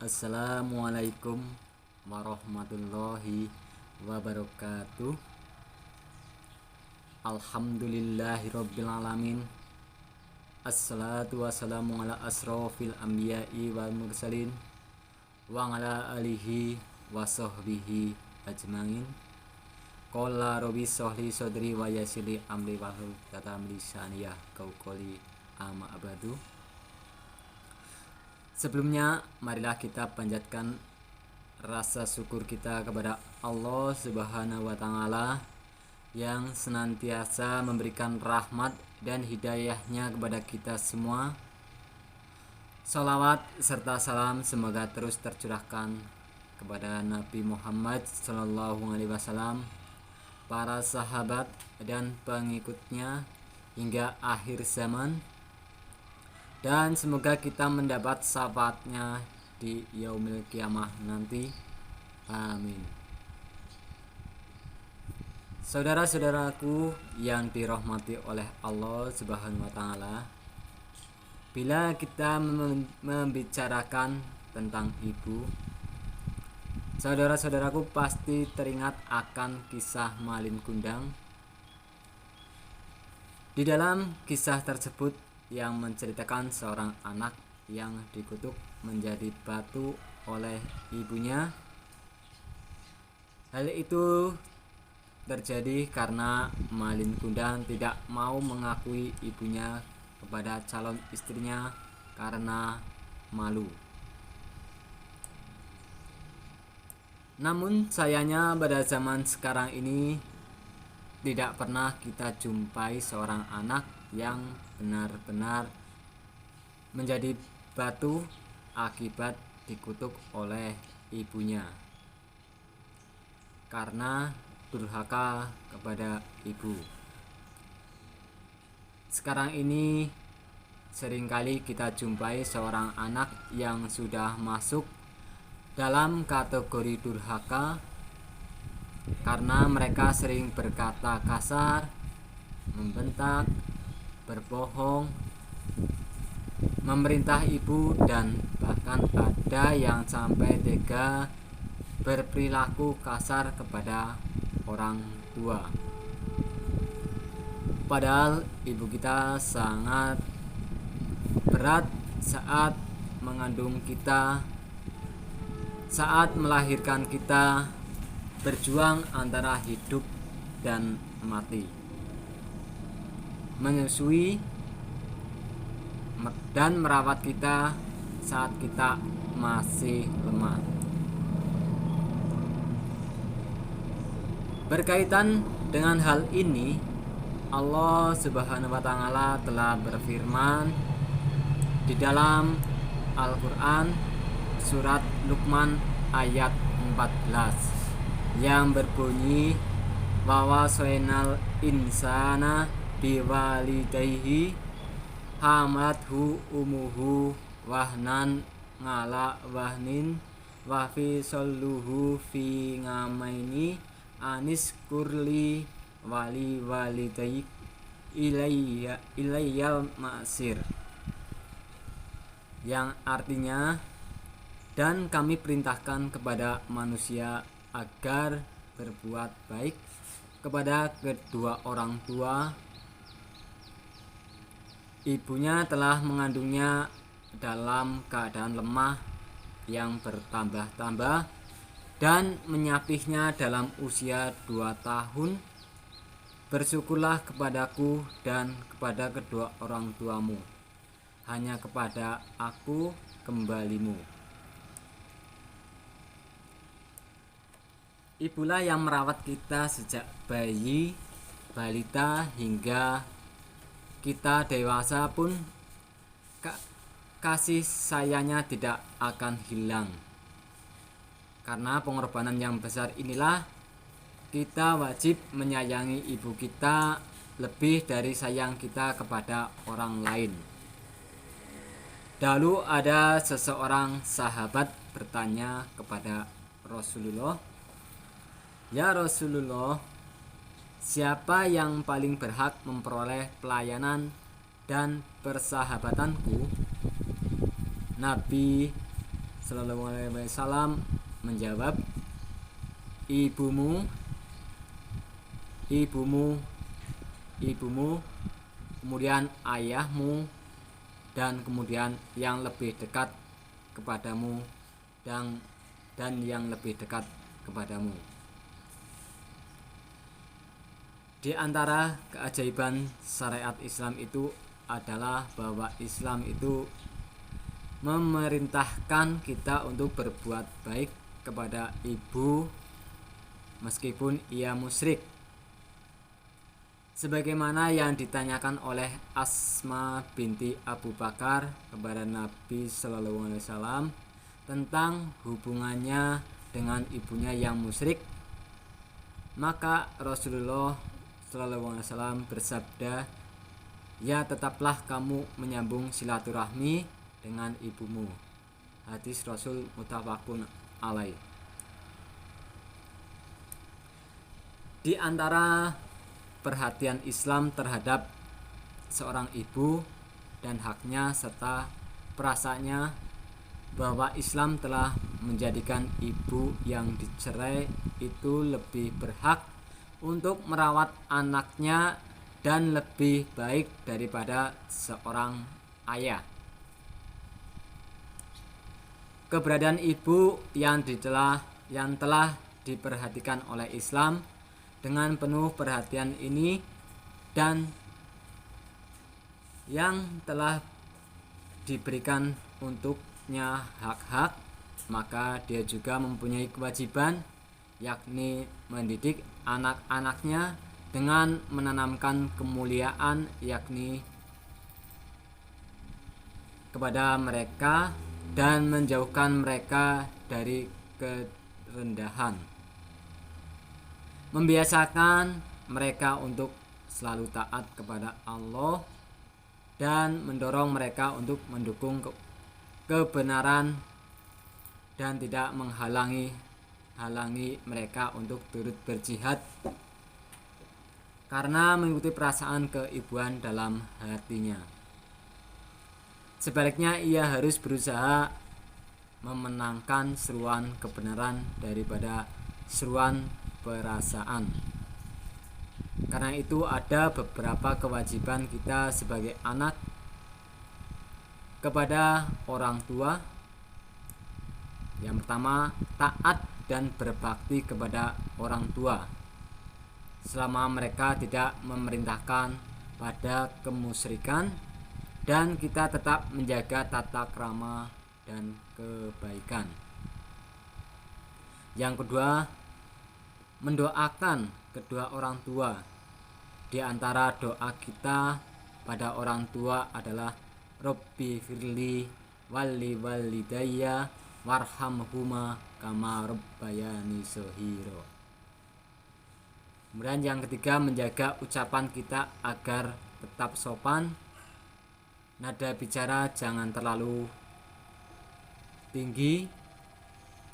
Assalamualaikum warahmatullahi wabarakatuh. Alhamdulillahirabbil alamin. Assalatu wassalamu ala asrofil anbiya'i wal mursalin wa ala alihi wa sahbihi ajmain. Qala rabbi shrahli sadri wa yassir li amri wahlul 'uqdatam min lisani yafqahu qawli. Amma ba'du. Sebelumnya, marilah kita panjatkan rasa syukur kita kepada Allah Subhanahu wa Ta'ala yang senantiasa memberikan rahmat dan hidayahnya kepada kita semua. Salawat serta salam semoga terus tercurahkan kepada Nabi Muhammad SAW, para sahabat dan pengikutnya hingga akhir zaman. Dan semoga kita mendapat syafaatnya di yaumil kiamah nanti. Amin. Saudara-saudaraku yang dirahmati oleh Allah Subhanahu wa Ta'ala, bila kita membicarakan tentang ibu, saudara-saudaraku pasti teringat akan kisah Malin Kundang. Di dalam kisah tersebut yang menceritakan seorang anak yang dikutuk menjadi batu oleh ibunya. Hal itu terjadi karena Malin Kundang tidak mau mengakui ibunya kepada calon istrinya karena malu. Namun sayangnya pada zaman sekarang ini tidak pernah kita jumpai seorang anak yang benar-benar menjadi batu akibat dikutuk oleh ibunya karena durhaka kepada ibu. Sekarang ini seringkali kita jumpai seorang anak yang sudah masuk dalam kategori durhaka karena mereka sering berkata kasar, membentak, berbohong, memerintah ibu, dan bahkan ada yang sampai tega berperilaku kasar kepada orang tua. Padahal ibu kita sangat berat saat mengandung kita, saat melahirkan kita, berjuang antara hidup dan mati, menyusui dan merawat kita saat kita masih lemah. Berkaitan dengan hal ini, Allah Subhanahu wa Ta'ala telah berfirman di dalam Al-Quran surat Luqman ayat 14 yang berbunyi, wa wasainal insana biwalidayhi hamathu umuhu wahnan ngala wahnin wa fisalluhu fi ngamaini anis kurli wali walidayk ilayyal ma'sir, yang artinya, dan kami perintahkan kepada manusia agar berbuat baik kepada kedua orang tua. Ibunya telah mengandungnya dalam keadaan lemah yang bertambah-tambah dan menyapihnya dalam usia 2 tahun. Bersyukurlah kepadaku dan kepada kedua orang tuamu, hanya kepada aku kembalimu. Ibulah yang merawat kita sejak bayi, balita hingga kita dewasa pun. Kasih sayangnya tidak akan hilang. Karena pengorbanan yang besar inilah kita wajib menyayangi ibu kita lebih dari sayang kita kepada orang lain. Dahulu ada seseorang sahabat bertanya kepada Rasulullah, "Ya Rasulullah, siapa yang paling berhak memperoleh pelayanan dan persahabatanku?" Nabi Shallallahu Alaihi Wasallam menjawab, ibumu, ibumu, ibumu, kemudian ayahmu, dan kemudian yang lebih dekat kepadamu dan yang lebih dekat kepadamu. Di antara keajaiban syariat Islam itu adalah bahwa Islam itu memerintahkan kita untuk berbuat baik kepada ibu meskipun ia musyrik, sebagaimana yang ditanyakan oleh Asma binti Abu Bakar kepada Nabi Shallallahu Alaihi Wasallam tentang hubungannya dengan ibunya yang musyrik. Maka Rasulullah Shallallahu Alaihi Wasallam bersabda, ya tetaplah kamu menyambung silaturahmi dengan ibumu. Hadis Rasul muttafaqun alaih. Di antara perhatian Islam terhadap seorang ibu dan haknya serta perasaannya bahwa Islam telah menjadikan ibu yang dicerai itu lebih berhak untuk merawat anaknya dan lebih baik daripada seorang ayah. Keberadaan ibu yang telah diperhatikan oleh Islam dengan penuh perhatian ini dan yang telah diberikan untuknya hak-hak, maka dia juga mempunyai kewajiban, yakni mendidik anak-anaknya dengan menanamkan kemuliaan, yakni kepada mereka dan menjauhkan mereka dari kerendahan. Membiasakan mereka untuk selalu taat kepada Allah dan mendorong mereka untuk mendukung kebenaran dan tidak menghalangi mereka untuk turut berjihad karena mengikuti perasaan keibuan dalam hatinya. Sebaliknya ia harus berusaha memenangkan seruan kebenaran daripada seruan perasaan. Karena itu ada beberapa kewajiban kita sebagai anak kepada orang tua. Yang pertama, taat dan berbakti kepada orang tua selama mereka tidak memerintahkan pada kemusyrikan, dan kita tetap menjaga tata krama dan kebaikan. Yang kedua, mendoakan kedua orang tua. Di antara doa kita pada orang tua adalah Robbi firli wali walidayya warhamhuma kama rabbayani shaghira. Kemudian yang ketiga, menjaga ucapan kita agar tetap sopan. Nada bicara jangan terlalu tinggi,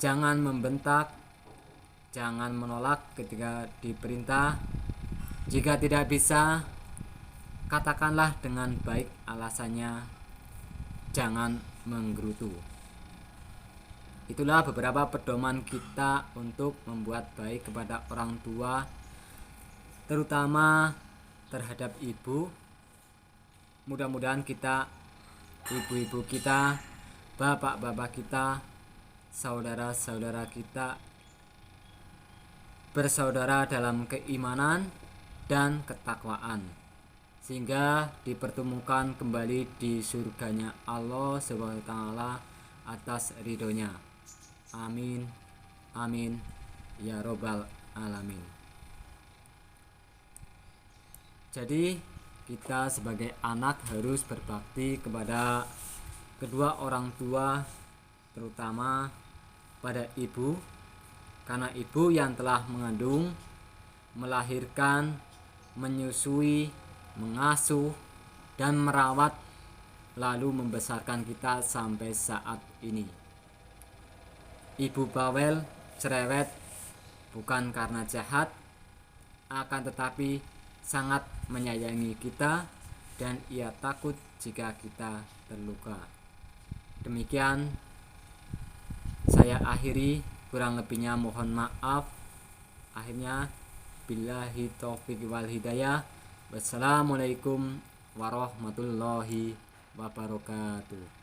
jangan membentak, jangan menolak ketika diperintah. Jika tidak bisa, katakanlah dengan baik alasannya, jangan menggerutu. Itulah beberapa pedoman kita untuk membuat baik kepada orang tua, terutama terhadap ibu. Mudah-mudahan kita, ibu-ibu kita, bapak-bapak kita, saudara-saudara kita bersaudara dalam keimanan dan ketakwaan, sehingga dipertemukan kembali di surganya Allah SWT atas ridhonya. Amin, amin, ya robbal alamin. Jadi kita sebagai anak harus berbakti kepada kedua orang tua, terutama pada ibu, karena ibu yang telah mengandung, melahirkan, menyusui, mengasuh, dan merawat, lalu membesarkan kita sampai saat ini. Ibu bawel, cerewet, bukan karena jahat, akan tetapi sangat menyayangi kita dan ia takut jika kita terluka. Demikian Saya akhiri, kurang lebihnya mohon maaf. Akhirnya billahi taufiq wal hidayah. Wassalamualaikum warahmatullahi wabarakatuh.